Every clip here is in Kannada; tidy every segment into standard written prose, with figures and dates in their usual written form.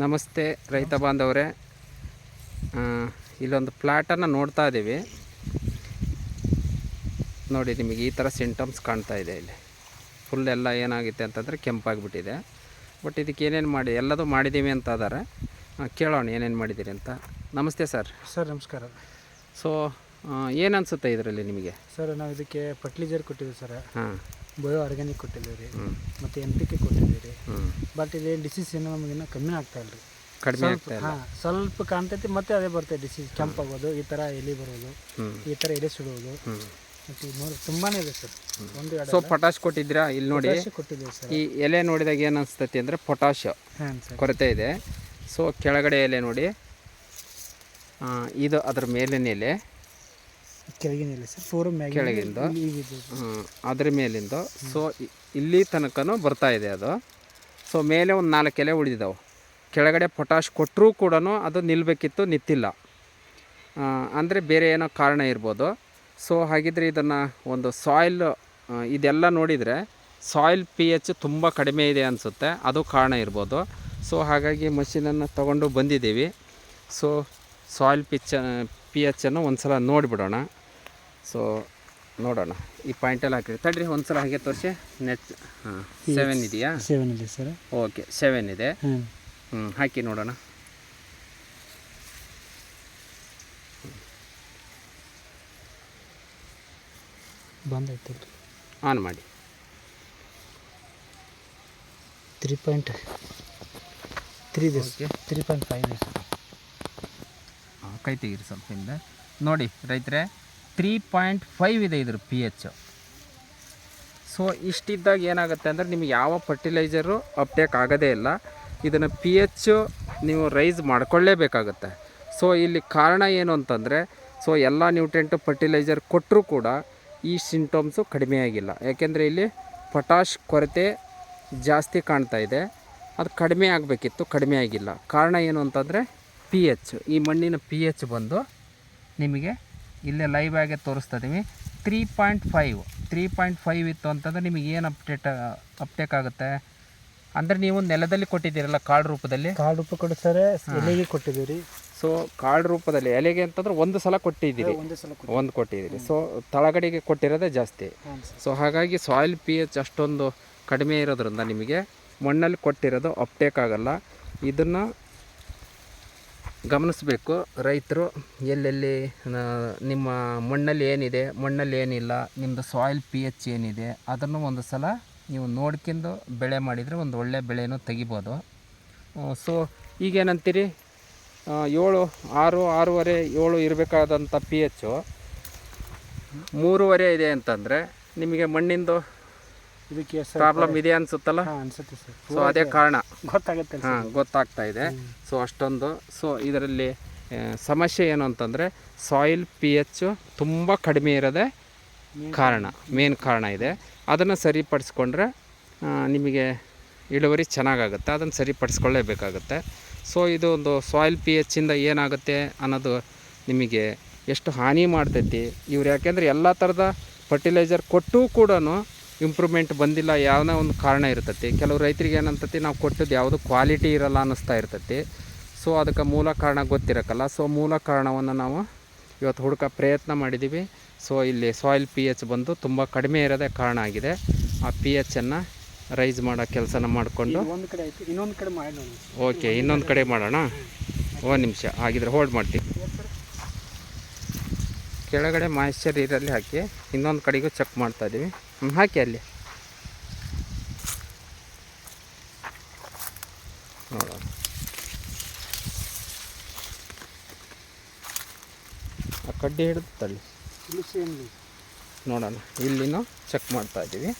ನಮಸ್ತೆ ರೈತ ಬಾಂಧವರೇ. ಇಲ್ಲೊಂದು ಪ್ಲಾಟನ್ನು ನೋಡ್ತಾ ಇದ್ದೀವಿ ನೋಡಿ. ನಿಮಗೆ ಈ ಥರ ಸಿಂಟಮ್ಸ್ ಕಾಣ್ತಾ ಇದೆ. ಇಲ್ಲಿ ಫುಲ್ ಎಲ್ಲ ಏನಾಗುತ್ತೆ ಅಂತಂದರೆ ಕೆಂಪಾಗಿಬಿಟ್ಟಿದೆ. ಬಟ್ ಇದಕ್ಕೆ ಏನೇನು ಮಾಡಿ ಎಲ್ಲದೂ ಮಾಡಿದ್ದೀವಿ ಅಂತ ಇದ್ದಾರೆ. ಕೇಳೋಣ ಏನೇನು ಮಾಡಿದ್ದೀರಿ ಅಂತ. ನಮಸ್ತೆ ಸರ್. ಸರ್ ನಮಸ್ಕಾರ. ಸೊ ಏನು ಅನಿಸುತ್ತೆ ಇದರಲ್ಲಿ ನಿಮಗೆ? ಸರ್ ನಾವು ಇದಕ್ಕೆ ಫರ್ಟಿಲೈಸರ್ ಕೊಟ್ಟಿದ್ದೀವಿ ಸರ್. ಬಯೋ ಆರ್ಗ್ಯಾನಿಕ್ ಕೊಟ್ಟಿದ್ದೀವಿ ರೀ, ಮತ್ತು NPK ಕೊಟ್ಟಿದ್ದೀವಿ ರೀ. ಬಟ್ ಇಲ್ಲಿ ಡಿಸೀಸ್ ಏನೋ ನಮಗಿನ್ನೂ ಕಮ್ಮಿ ಆಗ್ತಾ ಇಲ್ಲ ರೀ. ಕಡಿಮೆ ಆಗ್ತಾ ಇಲ್ಲ. ಸ್ವಲ್ಪ ಕಾಣ್ತೈತಿ, ಮತ್ತೆ ಅದೇ ಬರ್ತೈತೆ ಡಿಸೀಸ್. ಕೆಂಪಾಗೋದು, ಈ ಥರ ಎಲೆ ಬರೋದು, ಈ ಥರ ಎಲೆ ಸುಡೋದು. ಮತ್ತು ನೋಡಿ ತುಂಬಾ ಇದೆ ಸರ್. ಸೊ ಪೊಟಾಶ್ ಕೊಟ್ಟಿದ್ದೀರಾ? ಇಲ್ಲಿ ನೋಡಿ ಕೊಟ್ಟಿದ್ದೀವಿ ಸರ್. ಈ ಎಲೆ ನೋಡಿದಾಗ ಏನು ಅನಿಸ್ತೈತಿ ಅಂದರೆ ಪೊಟಾಶ್ ಕೊರತೆ ಇದೆ. ಸೊ ಕೆಳಗಡೆ ಎಲೆ ನೋಡಿ, ಇದು ಅದ್ರ ಮೇಲಿನ ಎಲೆ, ಕೆಳಗಿನ ಎಲೆ ಸರ್, ಪೂರ ಕೆಳಗಿಂದ ಅದ್ರ ಮೇಲಿಂದ. ಸೊ ಇಲ್ಲಿ ತನಕನೂ ಬರ್ತಾ ಇದೆ ಅದು. ಸೊ ಮೇಲೆ ಒಂದು 4 ಎಲೆ ಉಳಿದಿದ್ದಾವೆ. ಕೆಳಗಡೆ ಪೊಟಾಶ್ ಕೊಟ್ಟರೂ ಕೂಡ ಅದು ನಿಲ್ಲಬೇಕಿತ್ತು, ನಿಂತಿಲ್ಲ. ಅಂದರೆ ಬೇರೆ ಏನೋ ಕಾರಣ ಇರ್ಬೋದು. ಸೊ ಹಾಗಿದ್ರೆ ಇದನ್ನು ಒಂದು ಸಾಯಿಲ್, ಇದೆಲ್ಲ ನೋಡಿದರೆ ಸಾಯಿಲ್ pH ತುಂಬ ಕಡಿಮೆ ಇದೆ ಅನಿಸುತ್ತೆ, ಅದು ಕಾರಣ ಇರ್ಬೋದು. ಸೊ ಹಾಗಾಗಿ ಮಷೀನನ್ನು ತೊಗೊಂಡು ಬಂದಿದ್ದೀವಿ. ಸೊ ಸಾಯಿಲ್ pH ಒಂದು ಸಲ ನೋಡಿಬಿಡೋಣ. ಸೊ ನೋಡೋಣ. ಈ ಪಾಯಿಂಟಲ್ಲಿ ಹಾಕಿರಿ, ತಡ್ರಿ ಒಂದು ಸಲ ಹಾಗೆ ತೋರಿಸಿ. ನೆಟ್ 7 ಇದೆಯಾ? 7 ಇದೆ ಸರ್. ಓಕೆ 7 ಇದೆ. ಹಾಕಿ ನೋಡೋಣ. ಬಂದೈತೆ ಆನ್ ಮಾಡಿ. 3.3 ಇದೆ. 3.5 ಇದೆ ಸರ್. ಕೈ ತೆಗೀರಿ ಸ್ವಲ್ಪ ಹಿಂದೆ ನೋಡಿ ರೈತರೆ. 3.5 ಇದೆ ಇದ್ರ pH. ಸೊ ಇಷ್ಟಿದ್ದಾಗ ಏನಾಗುತ್ತೆ ಅಂದರೆ ನಿಮಗೆ ಯಾವ ಫರ್ಟಿಲೈಸರು ಅಪ್ಟೇಕ್ ಆಗೋದೇ ಇಲ್ಲ. ಇದನ್ನು pH ನೀವು ರೈಸ್ ಮಾಡ್ಕೊಳ್ಳೇಬೇಕಾಗತ್ತೆ. ಸೊ ಇಲ್ಲಿ ಕಾರಣ ಏನು ಅಂತಂದರೆ, ಸೊ ಎಲ್ಲ ನ್ಯೂಟ್ರಿಯೆಂಟು ಫರ್ಟಿಲೈಸರ್ ಕೊಟ್ಟರೂ ಕೂಡ ಈ ಸಿಂಟಮ್ಸು ಕಡಿಮೆ ಆಗಿಲ್ಲ. ಯಾಕೆಂದರೆ ಇಲ್ಲಿ ಪೊಟಾಶ್ ಕೊರತೆ ಜಾಸ್ತಿ ಕಾಣ್ತಾ ಇದೆ. ಅದು ಕಡಿಮೆ ಆಗಬೇಕಿತ್ತು, ಕಡಿಮೆ ಆಗಿಲ್ಲ. ಕಾರಣ ಏನು ಅಂತಂದರೆ pH. ಈ ಮಣ್ಣಿನ pH ಬಂದು ನಿಮಗೆ ಇಲ್ಲೇ ಲೈವ್ ಆಗಿ ತೋರಿಸ್ತಾ ಇದ್ದೀವಿ. 3.5 ಇತ್ತು ಅಂತಂದರೆ ನಿಮಗೆ ಏನು ಅಪ್ಟೇಕ್ ಆಗುತ್ತೆ ಅಂದರೆ, ನೀವು ನೆಲದಲ್ಲಿ ಕೊಟ್ಟಿದ್ದೀರಲ್ಲ ಕಾಳು ರೂಪದಲ್ಲಿ. ಕಾಳು ರೂಪ ಕೊಡ್ತಾರೆ, ಎಲೆಗೆ ಕೊಟ್ಟಿದ್ದೀವಿ ರೀ. ಸೊ ಕಾಳು ರೂಪದಲ್ಲಿ ಎಲೆಗೆ ಅಂತಂದ್ರೆ ಒಂದು ಸಲ ಕೊಟ್ಟಿದ್ದೀರಿ, ಒಂದು ಕೊಟ್ಟಿದ್ದೀರಿ. ಸೊ ತಳಗಡೆಗೆ ಕೊಟ್ಟಿರೋದೇ ಜಾಸ್ತಿ. ಸೊ ಹಾಗಾಗಿ ಸಾಯಿಲ್ pH ಅಷ್ಟೊಂದು ಕಡಿಮೆ ಇರೋದ್ರಿಂದ ನಿಮಗೆ ಮಣ್ಣಲ್ಲಿ ಕೊಟ್ಟಿರೋದು ಅಪ್ಟೇಕ್ ಆಗಲ್ಲ. ಇದನ್ನು ಗಮನಿಸಬೇಕು ರೈತರು. ಎಲ್ಲೆಲ್ಲಿ ನಿಮ್ಮ ಮಣ್ಣಲ್ಲಿ ಏನಿದೆ, ಮಣ್ಣಲ್ಲಿ ಏನಿಲ್ಲ, ನಿಮ್ಮದು ಸಾಯಿಲ್ pH ಏನಿದೆ, ಅದನ್ನು ಒಂದು ಸಲ ನೀವು ನೋಡ್ಕೊಂಡು ಬೆಳೆ ಮಾಡಿದರೆ ಒಂದು ಒಳ್ಳೆ ಬೆಳೆನೂ ತೆಗಿಬೋದು. ಸೊ ಈಗೇನಂತೀರಿ, 7, 6, 6.5, 7 ಇರಬೇಕಾದಂಥ pH 3.5 ಇದೆ ಅಂತಂದರೆ ನಿಮಗೆ ಮಣ್ಣಿಂದು ಇದಕ್ಕೆ ಪ್ರಾಬ್ಲಮ್ ಇದೆ ಅನಿಸುತ್ತಲ್ಲ. ಅನ್ಸುತ್ತೆ ಸರ್. ಸೊ ಅದೇ ಕಾರಣ ಗೊತ್ತಾಗುತ್ತೆ. ಗೊತ್ತಾಗ್ತಾ ಇದೆ. ಸೊ ಅಷ್ಟೊಂದು. ಸೊ ಇದರಲ್ಲಿ ಸಮಸ್ಯೆ ಏನು ಅಂತಂದರೆ ಸಾಯಿಲ್ pH ತುಂಬ ಕಡಿಮೆ ಇರೋದೇ ಕಾರಣ, ಮೇನ್ ಕಾರಣ ಇದೆ. ಅದನ್ನು ಸರಿಪಡಿಸ್ಕೊಂಡ್ರೆ ನಿಮಗೆ ಇಳುವರಿ ಚೆನ್ನಾಗಾಗುತ್ತೆ. ಅದನ್ನು ಸರಿಪಡಿಸ್ಕೊಳ್ಳೇಬೇಕಾಗುತ್ತೆ. ಸೊ ಇದು ಒಂದು ಸಾಯಿಲ್ pHಯಿಂದ ಏನಾಗುತ್ತೆ ಅನ್ನೋದು ನಿಮಗೆ ಎಷ್ಟು ಹಾನಿ ಮಾಡ್ತೈತಿ ಇವ್ರು. ಯಾಕೆಂದರೆ ಎಲ್ಲ ಥರದ ಫರ್ಟಿಲೈಸರ್ ಕೊಟ್ಟೂ ಕೂಡ ಇಂಪ್ರೂವ್ಮೆಂಟ್ ಬಂದಿಲ್ಲ. ಯಾವುದೋ ಒಂದು ಕಾರಣ ಇರ್ತೈತಿ. ಕೆಲವು ರೈತರಿಗೆ ಏನಂತತಿ, ನಾವು ಕೊಟ್ಟದ್ದು ಯಾವುದು ಕ್ವಾಲಿಟಿ ಇರಲ್ಲ ಅನ್ನಿಸ್ತಾ ಇರ್ತೈತಿ. ಸೊ ಅದಕ್ಕೆ ಮೂಲ ಕಾರಣ ಗೊತ್ತಿರೋಕ್ಕಲ್ಲ. ಸೊ ಮೂಲ ಕಾರಣವನ್ನು ನಾವು ಇವತ್ತು ಹುಡುಕೋ ಪ್ರಯತ್ನ ಮಾಡಿದ್ದೀವಿ. ಸೊ ಇಲ್ಲಿ ಸಾಯಿಲ್ pH ಬಂದು ತುಂಬ ಕಡಿಮೆ ಇರೋದೇ ಕಾರಣ ಆಗಿದೆ. ಆ pHನ್ನು ರೈಸ್ ಮಾಡೋ ಕೆಲಸನ ಮಾಡಿಕೊಂಡು ಒಂದು ಕಡೆ ಆಯಿತು, ಇನ್ನೊಂದು ಕಡೆ ಮಾಡೋಣ. ಓಕೆ, ಇನ್ನೊಂದು ಕಡೆ ಮಾಡೋಣ. ಒಂದು ನಿಮಿಷ ಆಗಿದ್ರೆ ಹೋಲ್ಡ್ ಮಾಡ್ತೀವಿ. ಕೆಳಗಡೆ ಮಾಯಿಶ್ಚರ್ ಇರಲ್ಲಿ ಹಾಕಿ ಇನ್ನೊಂದು ಕಡೆಗೂ ಚೆಕ್ ಮಾಡ್ತಾಯಿದ್ದೀವಿ. ಹಾಕಿ ಅಲ್ಲಿ ನೋಡೋಣ. ಆ ಕಡ್ಡಿ ಹಿಡಿದು ತಳ್ಳಿ ನೋಡೋಣ. ಇಲ್ಲಿನೂ ಚೆಕ್ ಮಾಡ್ತಾಯಿದ್ದೀವಿ.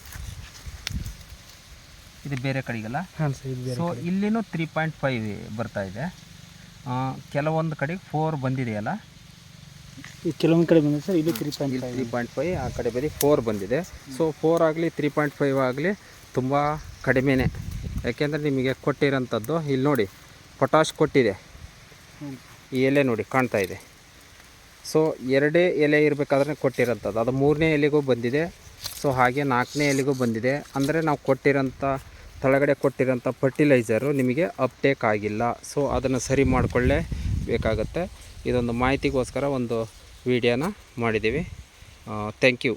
ಇದು ಬೇರೆ ಕಡೆಗಲ್ಲ. ಸೊ ಇಲ್ಲಿನೂ 3.5 ಬರ್ತಾಯಿದೆ. ಕೆಲವೊಂದು ಕಡೆಗೆ 4 ಬಂದಿದೆಯಲ್ಲ. ಕೆಲವೊಂದು ಕಡೆ ಬಂದಿದೆ ಸರ್. ಇಲ್ಲಿ 3.5, ಆ ಕಡೆ ಬರೀ 4 ಬಂದಿದೆ. ಸೊ 4 ಆಗಲಿ 3.5 ಆಗಲಿ ತುಂಬ ಕಡಿಮೆನೇ. ಯಾಕೆಂದರೆ ನಿಮಗೆ ಕೊಟ್ಟಿರೋಂಥದ್ದು ಇಲ್ಲಿ ನೋಡಿ, ಪೊಟಾಶ್ ಕೊಟ್ಟಿದೆ. ಈ ಎಲೆ ನೋಡಿ ಕಾಣ್ತಾ ಇದೆ. ಸೊ 2 ಎಲೆ ಇರಬೇಕಾದ್ರೆ ಕೊಟ್ಟಿರೋಂಥದ್ದು, ಅದು 3ನೇ ಎಲೆಗೂ ಬಂದಿದೆ. ಸೊ ಹಾಗೆ 4ನೇ ಎಲೆಗೂ ಬಂದಿದೆ. ಅಂದರೆ ನಾವು ಕೊಟ್ಟಿರೋಂಥ ಕೆಳಗಡೆ ಕೊಟ್ಟಿರೋಂಥ ಫರ್ಟಿಲೈಸರು ನಿಮಗೆ ಅಪ್ಟೇಕ್ ಆಗಿಲ್ಲ. ಸೊ ಅದನ್ನು ಸರಿ ಮಾಡಿಕೊಳ್ಳೇಬೇಕಾಗತ್ತೆ. ಇದೊಂದು ಮಾಹಿತಿಗೋಸ್ಕರ ಒಂದು ವಿಡಿಯೋನ ಮಾಡಿದ್ದೀವಿ. Thank you.